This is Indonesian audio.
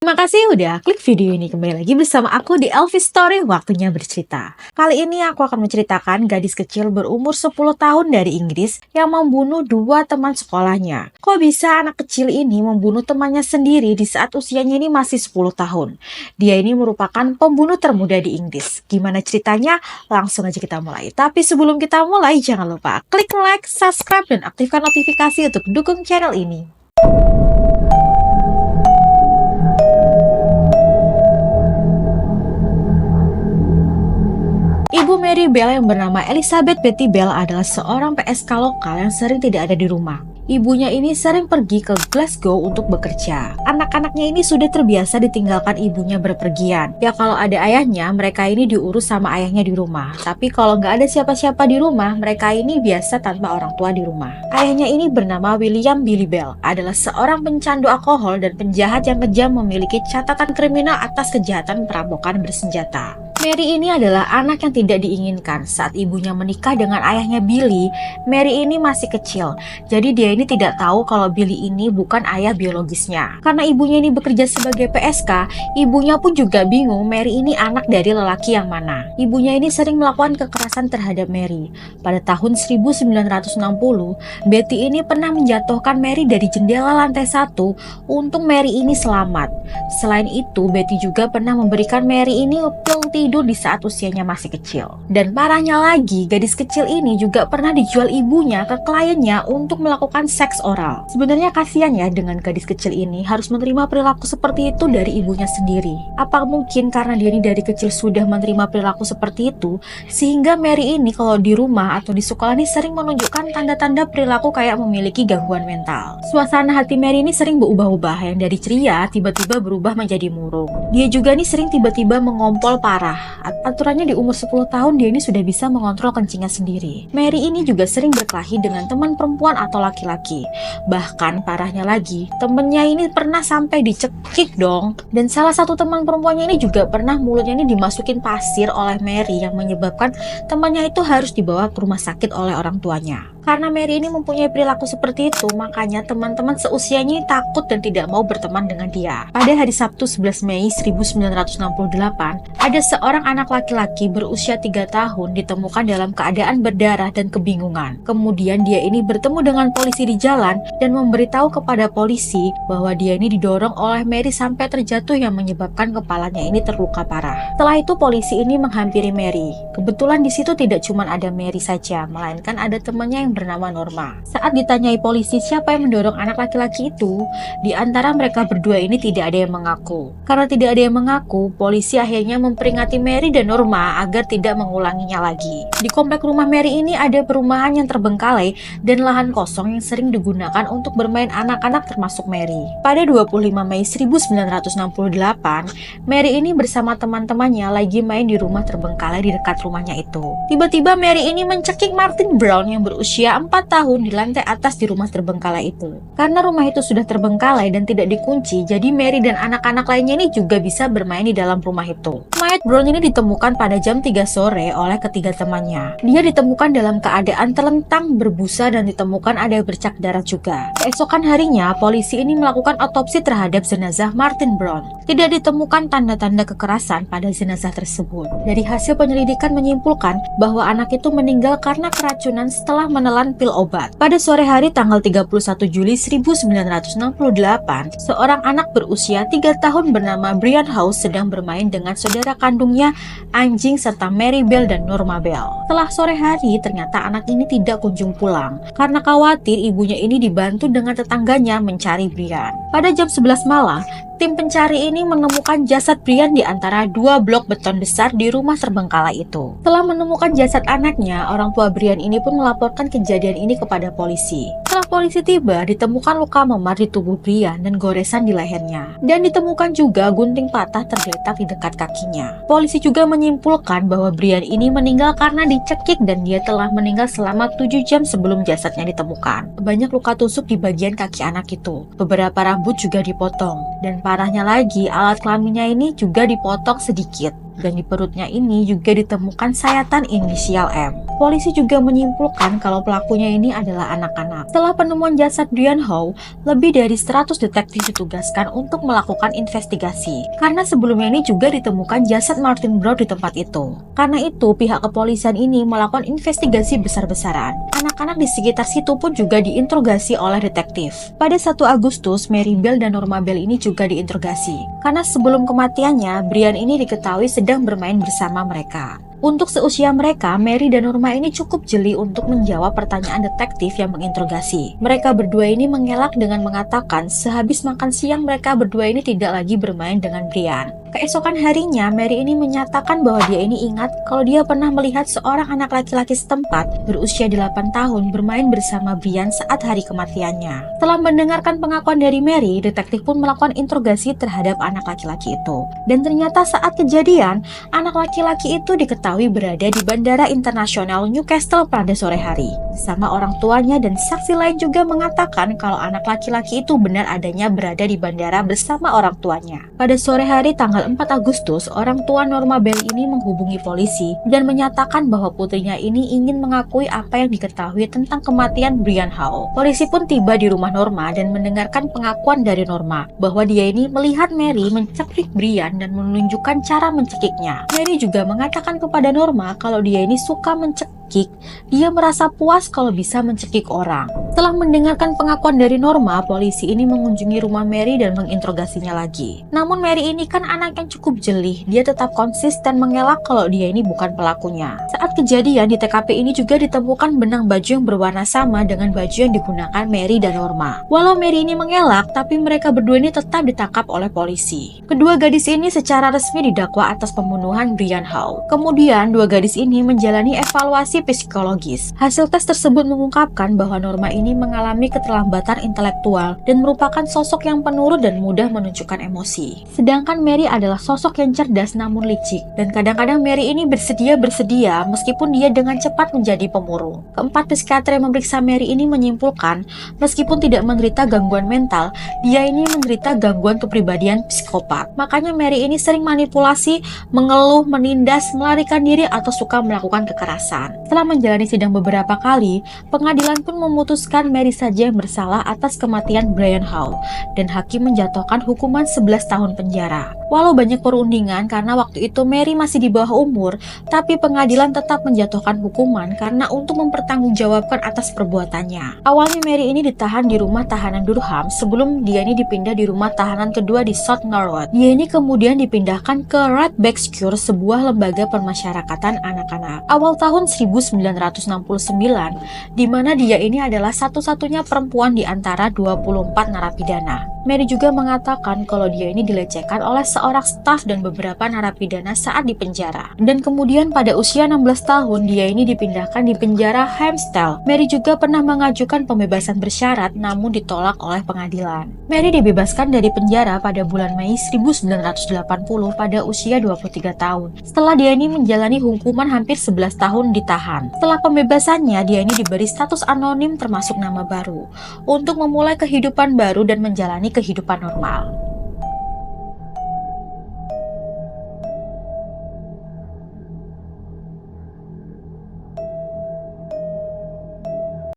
Terima kasih udah klik video ini. Kembali lagi bersama aku di Elvis Story, waktunya bercerita. Kali ini aku akan menceritakan gadis kecil berumur 10 tahun dari Inggris yang membunuh dua teman sekolahnya. Kok bisa anak kecil ini membunuh temannya sendiri di saat usianya ini masih 10 tahun? Dia ini merupakan pembunuh termuda di Inggris. Gimana ceritanya? Langsung aja kita mulai. Tapi sebelum kita mulai, jangan lupa klik like, subscribe, dan aktifkan notifikasi untuk dukung channel ini. Ibu Mary Bell yang bernama Elizabeth Betty Bell adalah seorang PSK lokal yang sering tidak ada di rumah. Ibunya ini sering pergi ke Glasgow untuk bekerja. Anak-anaknya ini sudah terbiasa ditinggalkan ibunya berpergian. Ya kalau ada ayahnya, mereka ini diurus sama ayahnya di rumah. Tapi kalau nggak ada siapa-siapa di rumah, mereka ini biasa tanpa orang tua di rumah. Ayahnya ini bernama William Billy Bell, adalah seorang pencandu alkohol dan penjahat yang kejam memiliki catatan kriminal atas kejahatan perampokan bersenjata. Mary ini adalah anak yang tidak diinginkan. Saat ibunya menikah dengan ayahnya Billy, Mary ini masih kecil. Jadi dia ini tidak tahu kalau Billy ini bukan ayah biologisnya. Karena ibunya ini bekerja sebagai PSK, ibunya pun juga bingung Mary ini anak dari lelaki yang mana. Ibunya ini sering melakukan kekerasan terhadap Mary. Pada tahun 1960, Betty ini pernah menjatuhkan Mary dari jendela lantai 1 untuk Mary ini selamat. Selain itu, Betty juga pernah memberikan Mary ini pil tidur di saat usianya masih kecil. Dan parahnya lagi, gadis kecil ini juga pernah dijual ibunya ke kliennya untuk melakukan seks oral. Sebenarnya kasihan ya dengan gadis kecil ini harus menerima perilaku seperti itu dari ibunya sendiri. Apa mungkin karena dia ini dari kecil sudah menerima perilaku seperti itu, sehingga Mary ini kalau di rumah atau di sekolah ini sering menunjukkan tanda-tanda perilaku kayak memiliki gangguan mental. Suasana hati Mary ini sering berubah-ubah, yang dari ceria tiba-tiba berubah menjadi murung. Dia juga nih sering tiba-tiba mengompol parah. Aturannya di umur 10 tahun dia ini sudah bisa mengontrol kencingnya sendiri. Mary ini juga sering berkelahi dengan teman perempuan atau laki-laki. Bahkan parahnya lagi, temennya ini pernah sampai dicekik dong. Dan salah satu teman perempuannya ini juga pernah mulutnya ini dimasukin pasir oleh Mary yang menyebabkan temannya itu harus dibawa ke rumah sakit oleh orang tuanya. Karena Mary ini mempunyai perilaku seperti itu, makanya teman-teman seusianya takut dan tidak mau berteman dengan dia. Pada hari Sabtu 11 Mei 1968, ada seorang anak laki-laki berusia 3 tahun ditemukan dalam keadaan berdarah dan kebingungan. Kemudian dia ini bertemu dengan polisi di jalan dan memberitahu kepada polisi bahwa dia ini didorong oleh Mary sampai terjatuh yang menyebabkan kepalanya ini terluka parah. Setelah itu polisi ini menghampiri Mary. Kebetulan di situ tidak cuma ada Mary saja, melainkan ada temannya yang bernama Norma. Saat ditanyai polisi siapa yang mendorong anak laki-laki itu, di antara mereka berdua ini tidak ada yang mengaku. Karena tidak ada yang mengaku, polisi akhirnya memperingati Mary dan Norma agar tidak mengulanginya lagi. Di komplek rumah Mary ini ada perumahan yang terbengkalai dan lahan kosong yang sering digunakan untuk bermain anak-anak termasuk Mary. Pada 25 Mei 1968, Mary ini bersama teman-temannya lagi main di rumah terbengkalai di dekat rumahnya itu. Tiba-tiba Mary ini mencekik Martin Brown yang berusia 4 tahun di lantai atas di rumah terbengkalai itu. Karena rumah itu sudah terbengkalai dan tidak dikunci, jadi Mary dan anak-anak lainnya ini juga bisa bermain di dalam rumah itu. Mayat Brown ini ditemukan pada jam 3 sore oleh ketiga temannya. Dia ditemukan dalam keadaan terlentang, berbusa, dan ditemukan ada bercak darah juga. Keesokan harinya, polisi ini melakukan otopsi terhadap jenazah Martin Brown. Tidak ditemukan tanda-tanda kekerasan pada jenazah tersebut. Dari hasil penyelidikan menyimpulkan bahwa anak itu meninggal karena keracunan setelah menelan pil obat. Pada sore hari tanggal 31 Juli 1968, seorang anak berusia 3 tahun bernama Brian House sedang bermain dengan saudara kandungnya, anjing, serta Mary Bell dan Norma Bell. Setelah sore hari, ternyata anak ini tidak kunjung pulang. Karena khawatir, ibunya ini dibantu dengan tetangganya mencari Brian. Pada jam 11 malam, tim pencari ini menemukan jasad Brian di antara 2 blok beton besar di rumah terbengkalai itu. Setelah menemukan jasad anaknya, orang tua Brian ini pun melaporkan kejadian ini kepada polisi. Setelah polisi tiba, ditemukan luka memar di tubuh Brian dan goresan di lehernya. Dan ditemukan juga gunting patah tergeletak di dekat kakinya. Polisi juga menyimpulkan bahwa Brian ini meninggal karena dicekik dan dia telah meninggal selama 7 jam sebelum jasadnya ditemukan. Banyak luka tusuk di bagian kaki anak itu. Beberapa rambut juga dipotong. Dan parahnya lagi, alat kelaminnya ini juga dipotong sedikit. dan di perutnya ini juga ditemukan sayatan inisial M. Polisi juga menyimpulkan kalau pelakunya ini adalah anak-anak. Setelah penemuan jasad Brian Howe, lebih dari 100 detektif ditugaskan untuk melakukan investigasi. Karena sebelumnya ini juga ditemukan jasad Martin Brown di tempat itu. Karena itu, pihak kepolisian ini melakukan investigasi besar-besaran. Anak-anak di sekitar situ pun juga diinterogasi oleh detektif. Pada 1 Agustus, Mary Bell dan Norma Bell ini juga diinterogasi. Karena sebelum kematiannya, Brian ini diketahui sedang bermain bersama mereka. Untuk seusia mereka, Mary dan Norma ini cukup jeli untuk menjawab pertanyaan detektif yang menginterogasi. Mereka berdua ini mengelak dengan mengatakan sehabis makan siang mereka berdua ini tidak lagi bermain dengan Brian. Keesokan harinya, Mary ini menyatakan bahwa dia ini ingat kalau dia pernah melihat seorang anak laki-laki setempat berusia 8 tahun bermain bersama Brian saat hari kematiannya. Setelah mendengarkan pengakuan dari Mary, detektif pun melakukan interogasi terhadap anak laki-laki itu. Dan ternyata saat kejadian, anak laki-laki itu diketahui berada di Bandara Internasional Newcastle pada sore hari. Bersama orang tuanya dan saksi lain juga mengatakan kalau anak laki-laki itu benar adanya berada di bandara bersama orang tuanya. Pada sore hari tanggal 4 Agustus, orang tua Norma Bell ini menghubungi polisi dan menyatakan bahwa putrinya ini ingin mengakui apa yang diketahui tentang kematian Brian Howe. Polisi pun tiba di rumah Norma dan mendengarkan pengakuan dari Norma bahwa dia ini melihat Mary mencekik Brian dan menunjukkan cara mencekiknya. Mary juga mengatakan kepada Norma kalau dia ini suka mencekik, dia merasa puas kalau bisa mencekik orang. Setelah mendengarkan pengakuan dari Norma, polisi ini mengunjungi rumah Mary dan menginterogasinya lagi. Namun Mary ini kan anak yang cukup jeli, dia tetap konsisten mengelak kalau dia ini bukan pelakunya. Saat kejadian di TKP ini juga ditemukan benang baju yang berwarna sama dengan baju yang digunakan Mary dan Norma. Walau Mary ini mengelak, tapi mereka berdua ini tetap ditangkap oleh polisi. Kedua gadis ini secara resmi didakwa atas pembunuhan Brian Howe. Kemudian dua gadis ini menjalani evaluasi psikologis. Hasil tes tersebut mengungkapkan bahwa Norma ini mengalami keterlambatan intelektual dan merupakan sosok yang penurut dan mudah menunjukkan emosi. Sedangkan Mary adalah sosok yang cerdas namun licik, dan kadang-kadang Mary ini bersedia meskipun dia dengan cepat menjadi pemurung. Keempat psikiater yang memeriksa Mary ini menyimpulkan meskipun tidak menderita gangguan mental, dia ini menderita gangguan kepribadian psikopat. Makanya Mary ini sering manipulasi, mengeluh, menindas, melarikan diri atau suka melakukan kekerasan. Setelah menjalani sidang beberapa kali, pengadilan pun memutuskan Mary saja yang bersalah atas kematian Brian Howe dan hakim menjatuhkan hukuman 11 tahun penjara. Walau banyak perundingan karena waktu itu Mary masih di bawah umur, tapi pengadilan tetap menjatuhkan hukuman karena untuk mempertanggungjawabkan atas perbuatannya. Awalnya Mary ini ditahan di rumah tahanan Durham sebelum dia ini dipindah di rumah tahanan kedua di South Norwood. Dia ini kemudian dipindahkan ke Redback Secure, sebuah lembaga permasyarakatan anak-anak. Awal tahun 1969, di mana dia ini adalah satu-satunya perempuan di antara 24 narapidana. Mary juga mengatakan kalau dia ini dilecehkan oleh seorang staf dan beberapa narapidana saat di penjara. Dan kemudian pada usia 16 tahun, dia ini dipindahkan di penjara Hempstead. Mary juga pernah mengajukan pembebasan bersyarat namun ditolak oleh pengadilan. Mary dibebaskan dari penjara pada bulan Mei 1980 pada usia 23 tahun. Setelah dia ini menjalani hukuman hampir 11 tahun ditahan. Setelah pembebasannya, dia ini diberi status anonim termasuk nama baru untuk memulai kehidupan baru dan menjalani kehidupan normal.